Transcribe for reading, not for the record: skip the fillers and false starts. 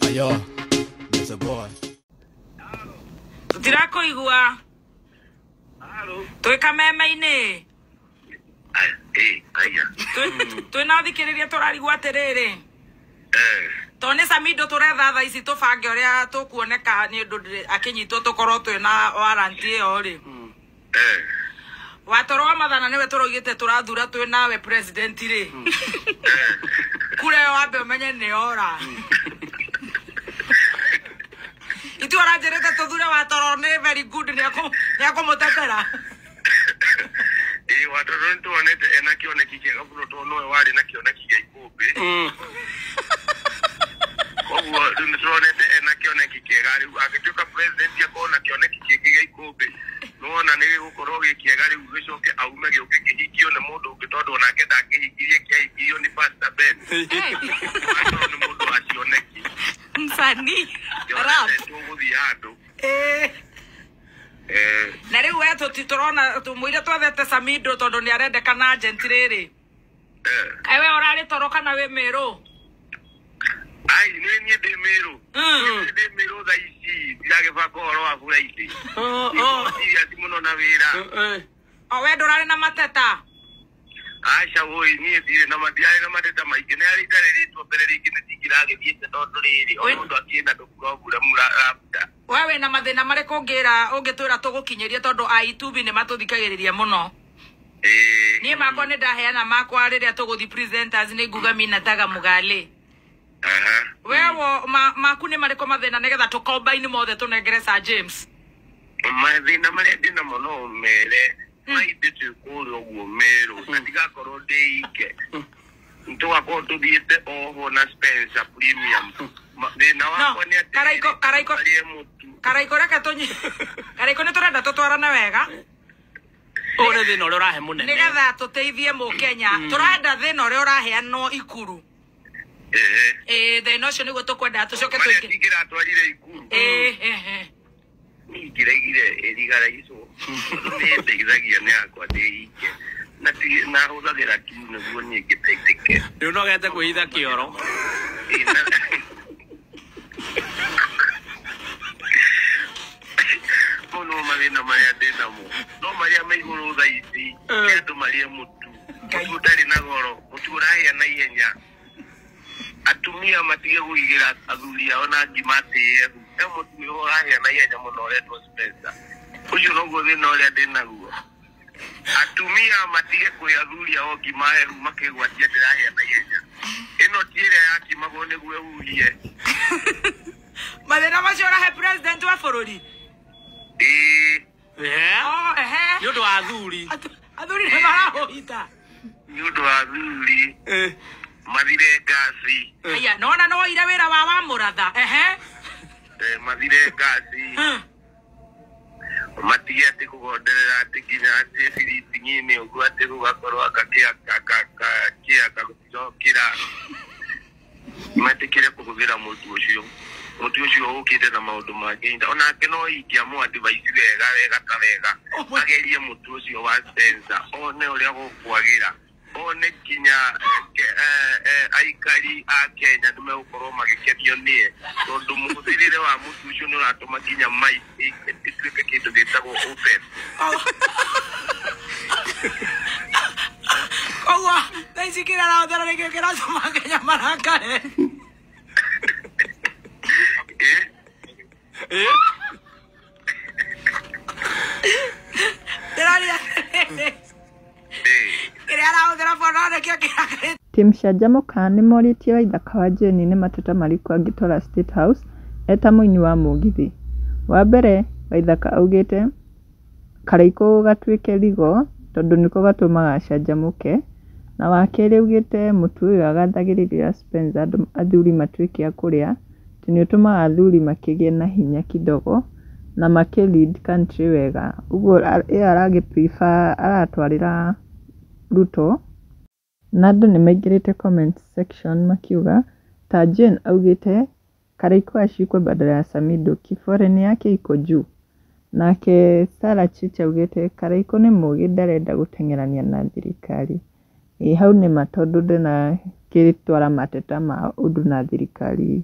Yo, that's a boy. Tutirako igua. Halo. Tweka meme-ini. Aya. Twina thikiriria turarigwa atiriri. Tone Samido turetha tha ici tubange uria tukuoneka ni undu akinyitwo tukorwo twina warrant iyo ri. Watorwa mathana niwe turogite turathura twina we president ri. Kure wambe umenye ni ora. Itu ora jerete tuthura watoro ni very good ni akumutetera. Watoro ntuonete ena kioneki kiega muno to noe wari na kioneki gia ikumbi. Koguo ntuonete ena kioneki kiega riu agituka president akona kioneki kiega ikumbi. Nona ni gukorwo gikiega riu gicoke aume giuke kihikio ni mundu ungitondu onake ndakihikirie kiahikio ni Pastor Ben. Watoro ni mundu acioneki. Msanii. Rap. Tuguthi andu. Na riu we tutitorona tumwire twethete Samido tondu ni arendekana agent riri. Kai we orari toroka na we Meru. Ai ni ndi Meru. Ndi Meru tha ici ndirage bako horo wa bura ici. Ndia simuno na wira. O we ndurari na mateta. Aisha woi ni ndire na mathiari na mateta maingĩ nĩ arĩ ndarĩrĩtwo mbere rĩngĩ nĩ tikiragĩthiĩte tondũ rĩrĩ o mũndũ akĩenda ndũkũrobura mũrabda wewe na mathĩna marĩkũ ũngĩtwĩra tũgũkinyĩrie tondũ YouTube nĩ matũthikagĩrĩria mũno. Niĩ makwa nĩ ndaheana makwa rĩrĩa tũgũthi presenters nĩ nguga mina taga mũgali. Wewe maku nĩ marĩkũ mathĩna nĩgetha tũkombaini mothe tũnengere Sir James. Mathĩna marĩa ndĩna mũno mere maithe tukuri oguo Meru atigakorwo ndĩike ntugakorwo tuthiĩte oho na Spencer Premium thĩna wakwa nĩ atĩ Karaiko reke tunyi Karaiko nĩ tũrenda tũtwarane wega ore thĩna ũrĩa ũrahe mũnene nĩgetha tũteithie mũkenya tũrenda thĩna ũrĩa ũraheanwo Ikuru thĩna ũcio nĩguo tũkwenda tũcoke tũingĩ ingĩratwarire Ikuru ningiraigire erigaraicwo nĩndeithagia nĩ akwa ndĩike na hũthagĩra kimu nĩguo niĩ ngĩteithĩke rĩu nogete kwĩhitha kĩoro mũno mathĩna marĩa ndĩnamo no marĩa me igũrũ tha ici nĩ andũ marĩe mũtu mũtu ũtarĩ na goro mũtu ũrahĩa na ihenya atumia matige kũigĩra athuri ao na ngima atĩe mũtu nĩ ũrahĩa na ihenya mũno ũretwo Spencer ũcio noguo thĩna ũrĩa ndĩnaguo atumia matige kwĩ athuri ao ngima hehu makĩgwatia ndĩrahĩa na ihenya ĩno ti ĩrĩa yakimagwo nĩguo ĩhuhie mathĩna macio ũrahe president wa bũrũri nĩ ũndũ wa athuri athuri nĩ marahũhita nĩ ũndũ wa athuri mathire ngasi aya nona no ira wĩra wa mũratha mathire ngasi matige atĩ kũgonderera atĩ nginya atĩ biritingi-inĩ ũguo atĩ gũgakorwo gũticokĩra metĩkĩre kũhũthĩra mũtu ũcio ũkĩte na maũndũ mangĩ onake no ingĩamũ advice wega ta wega agerie mũtu ũcio wa Spencer one ũrĩa gũkwagĩra one kinya aikari a Kenya nĩ megũkorwo magĩkenio nĩe tondũ mũhũthĩrĩre wa mũtu ũcio nĩ ũratũma kinya maitĩ ĩtuĩke kĩndũ gĩtagwo open koguo thaa ici kĩrĩa arahũthĩra nĩkĩo kĩratũma Kenya marakare Tim Shajamoka nĩ morĩtie Waithaka wa Jane nĩ mateta marĩkũ angĩtwara State House eta mũini wa mũgithi. Wa mbere Waithaka augĩte Karaiko gatuĩke rigo tondũ nĩko gatũmaga canjamũke, na wa kerĩ augĩte mũtu ũyũ agathagĩrĩria Spencer athuri matuĩke a kũrĩa nĩ ũtũmaga athuri makĩgĩe na hinya kidogo na lead country wega. Ũguo prefer aratwarĩra Ruto. Na andũ nĩ maingĩrĩte comment section makiuga ta Jane augĩte Karaiko ashikwe badala ya Samido, kiforeni yake iko juu. Nake Sarah Chicha augĩte Karaiko nĩ mũgĩ ndarenda gũteng'erania na thirikari. Hau nĩ matondũ ndĩna kĩrĩtwara mateta ma ũndũ na thirikari.